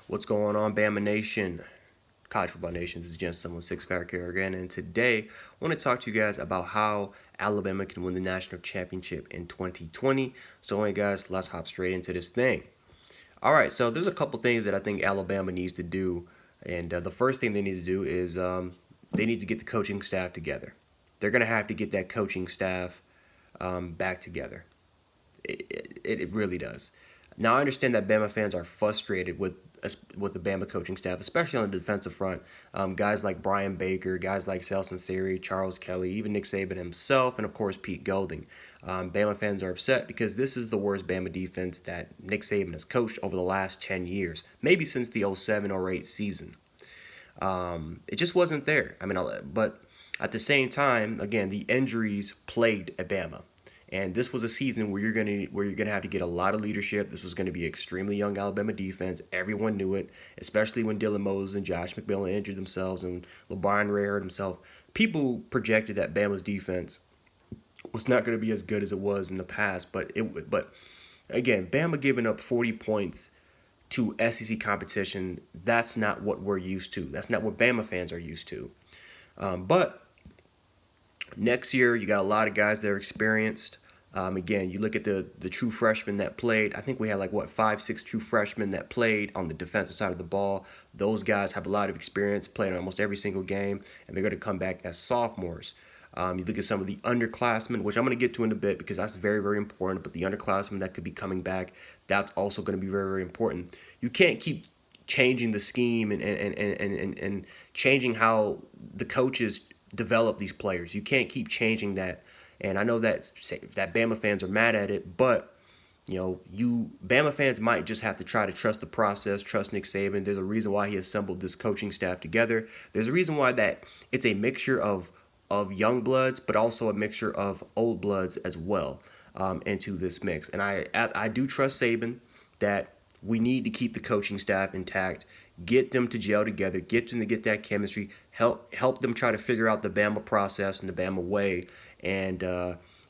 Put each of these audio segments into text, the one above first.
What's going on, Bama Nation? College Football Nation. This is Jen Sumlin, Six Pack here again, and today I want to talk to you guys about how Alabama can win the national championship in 2020. So, anyway, guys, let's hop straight into this thing. All right, so there's a couple things that I think Alabama needs to do, and the first thing they need to do is they need to get the coaching staff together. They're gonna have to get that coaching staff back together. It really does. Now I understand that Bama fans are frustrated with the Bama coaching staff, especially on the defensive front. Guys like Brian Baker, guys like Selson Siri, Charles Kelly, even Nick Saban himself, and of course Pete Golding. Bama fans are upset because this is the worst Bama defense that Nick Saban has coached over the last 10 years, maybe since the '07-'08 season. It just wasn't there. But at the same time, again, the injuries plagued Bama. And this was a season where you're gonna have to get a lot of leadership. This was gonna be extremely young Alabama defense. Everyone knew it, especially when Dylan Moses and Josh McMillan injured themselves and LeBron Ray hurt himself. People projected that Bama's defense was not going to be as good as it was in the past. But again, Bama giving up 40 points to SEC competition. That's not what we're used to. That's not what Bama fans are used to. But next year, you got a lot of guys that are experienced. Again, you look at the true freshmen that played. I think we had like what 5, 6 true freshmen that played on the defensive side of the ball. Those guys have a lot of experience, played almost every single game, and they're going to come back as sophomores. You look at some of the underclassmen, which I'm going to get to in a bit because that's very, very important. But the underclassmen that could be coming back, that's also going to be very, very important. You can't keep changing the scheme and changing how the coaches develop these players. You can't keep changing that. And I know that Bama fans are mad at it, but you Bama fans might just have to try to trust the process, trust Nick Saban. There's a reason why he assembled this coaching staff together. There's a reason why that it's a mixture of young bloods, but also a mixture of old bloods as well into this mix. And I do trust Saban that we need to keep the coaching staff intact, get them to gel together, get them to get that chemistry, help them try to figure out the Bama process and the Bama way. And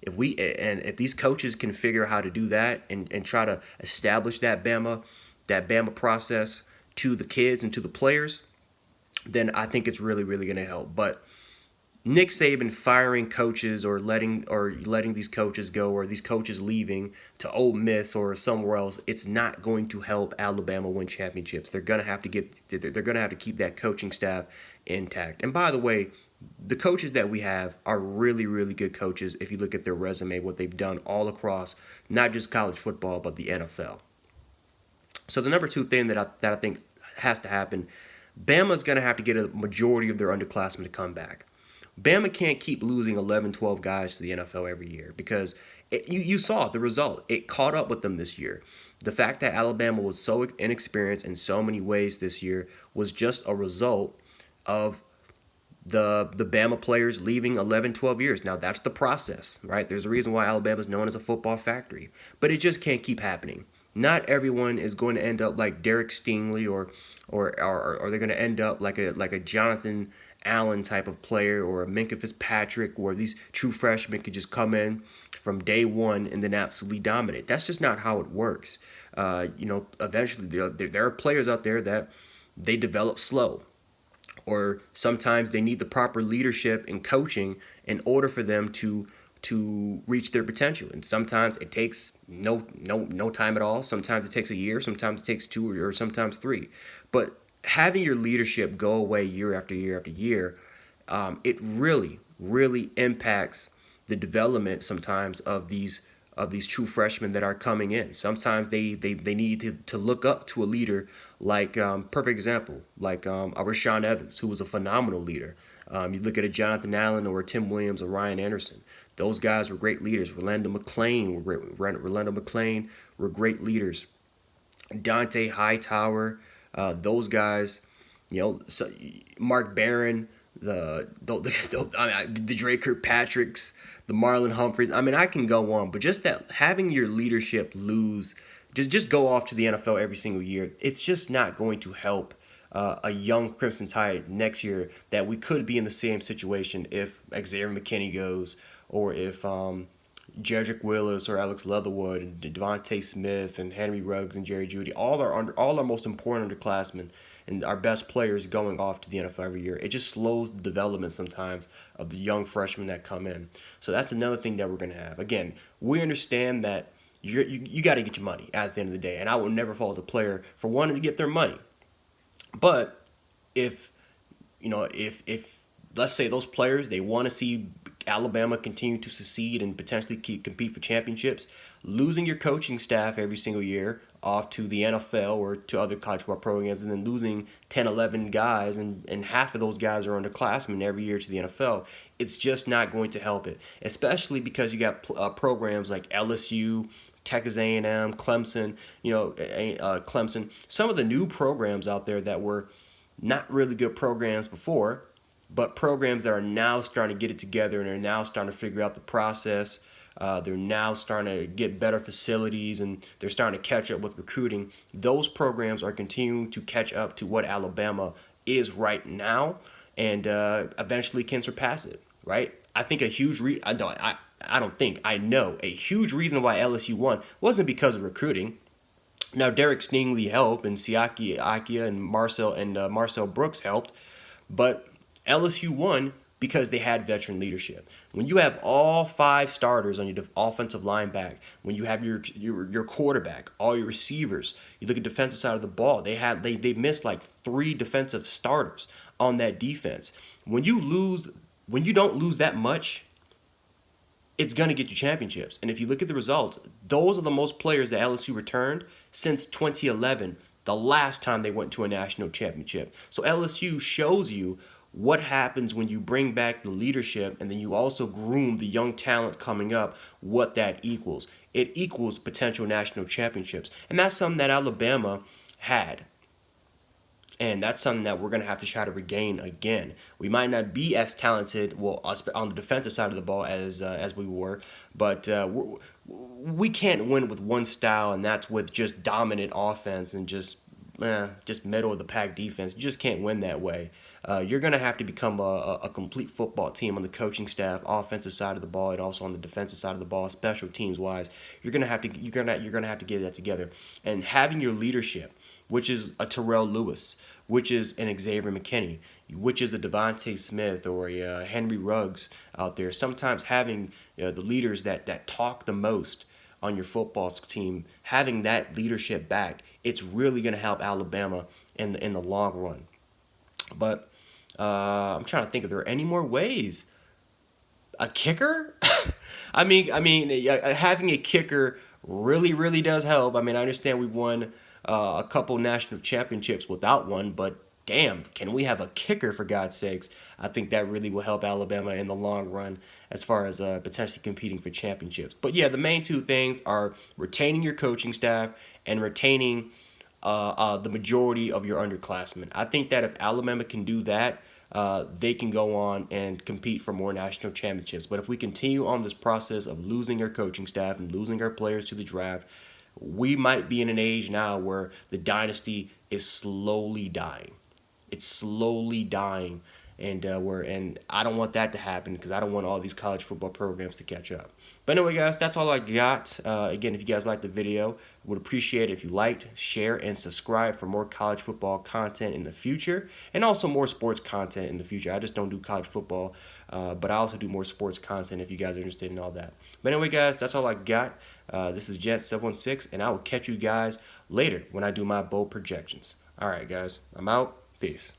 if these coaches can figure out how to do that and try to establish that Bama process to the kids and to the players, then I think it's really, really going to help. But Nick Saban firing coaches or letting these coaches go or these coaches leaving to Ole Miss or somewhere else, it's not going to help Alabama win championships. They're gonna have to keep that coaching staff intact. And by the way, the coaches that we have are really, really good coaches if you look at their resume, what they've done all across not just college football but the NFL. So the number two thing that I think has to happen, Bama's going to have to get a majority of their underclassmen to come back. Bama can't keep losing 11, 12 guys to the NFL every year because you saw the result. It caught up with them this year. The fact that Alabama was so inexperienced in so many ways this year was just a result of the Bama players leaving 11, 12 years. Now, that's the process, right? There's a reason why Alabama's known as a football factory. But it just can't keep happening. Not everyone is going to end up like Derek Stingley or they're going to end up like a Jonathan Allen type of player or a Minka Fitzpatrick where these true freshmen could just come in from day one and then absolutely dominate. That's just not how it works. Eventually there are players out there that they develop slow or sometimes they need the proper leadership and coaching in order for them to reach their potential. And sometimes it takes no time at all. Sometimes it takes a year, sometimes it takes two or sometimes three. But having your leadership go away year after year after year, it really, really impacts the development sometimes of these true freshmen that are coming in. Sometimes they need to look up to a leader like perfect example like a Rashawn Evans, who was a phenomenal leader. You look at a Jonathan Allen or a Tim Williams or Ryan Anderson. Those guys were great leaders. Rolando McClain were great leaders. Dante Hightower, those guys, so Mark Barron, the Dre Kirkpatricks, the Marlon Humphreys. I mean, I can go on, but just that having your leadership lose, just go off to the NFL every single year, it's just not going to help a young Crimson Tide next year that we could be in the same situation if Xavier McKinney goes or if Jedrick Willis or Alex Leatherwood and Devontae Smith and Henry Ruggs and Jerry Jeudy, all our most important underclassmen and our best players going off to the NFL every year. It just slows the development sometimes of the young freshmen that come in. So that's another thing that we're going to have. Again, we understand that you got to get your money at the end of the day, and I will never fault a player for wanting to get their money. But if if let's say those players, they want to see Alabama continue to succeed and potentially compete for championships, losing your coaching staff every single year off to the NFL or to other college football programs, and then losing 10, 11 guys, and half of those guys are underclassmen every year to the NFL, it's just not going to help it, especially because you got programs like LSU, Texas A&M, Clemson, Clemson, some of the new programs out there that were not really good programs before, but programs that are now starting to get it together and are now starting to figure out the process. They're now starting to get better facilities and they're starting to catch up with recruiting. Those programs are continuing to catch up to what Alabama is right now and eventually can surpass it, right? I think a huge I know a huge reason why LSU won wasn't because of recruiting. Now Derek Stingley helped, and Siaki Akia and Marcel Brooks helped, but LSU won because they had veteran leadership. When you have all 5 starters on your offensive line back, when you have your quarterback, all your receivers, you look at defensive side of the ball, they missed like 3 defensive starters on that defense. When you don't lose that much, it's going to get you championships. And if you look at the results, those are the most players that LSU returned since 2011, the last time they went to a national championship. So LSU shows you what happens when you bring back the leadership and then you also groom the young talent coming up, what that equals. It equals potential national championships. And that's something that Alabama had. And that's something that we're going to have to try to regain again. We might not be as talented, well, on the defensive side of the ball as we were, but we can't win with one style, and that's with just dominant offense and just middle of the pack defense. You just can't win that way. You're going to have to become a complete football team on the coaching staff, offensive side of the ball, and also on the defensive side of the ball, special teams wise. You're going to have to get that together, and having your leadership, which is a Terrell Lewis, which is an Xavier McKinney, which is a Devontae Smith or a Henry Ruggs out there. Sometimes having the leaders that talk the most on your football team, having that leadership back, it's really going to help Alabama in the long run. But I'm trying to think if there are any more ways. A kicker? I mean, having a kicker really does help. I mean, I understand we won a couple national championships without one, but damn, can we have a kicker for God's sakes? I think that really will help Alabama in the long run as far as potentially competing for championships. But yeah, the main 2 things are retaining your coaching staff and retaining the majority of your underclassmen. I think that if Alabama can do that, they can go on and compete for more national championships. But if we continue on this process of losing our coaching staff and losing our players to the draft, we might be in an age now where the dynasty is slowly dying. It's slowly dying, and I don't want that to happen because I don't want all these college football programs to catch up. But anyway, guys, that's all I got. Again, if you guys liked the video, would appreciate it if you liked, share, and subscribe for more college football content in the future, and also more sports content in the future. I just don't do college football, but I also do more sports content if you guys are interested in all that. But anyway, guys, that's all I got. This is Jet716, and I will catch you guys later when I do my bold projections. All right, guys, I'm out. Peace.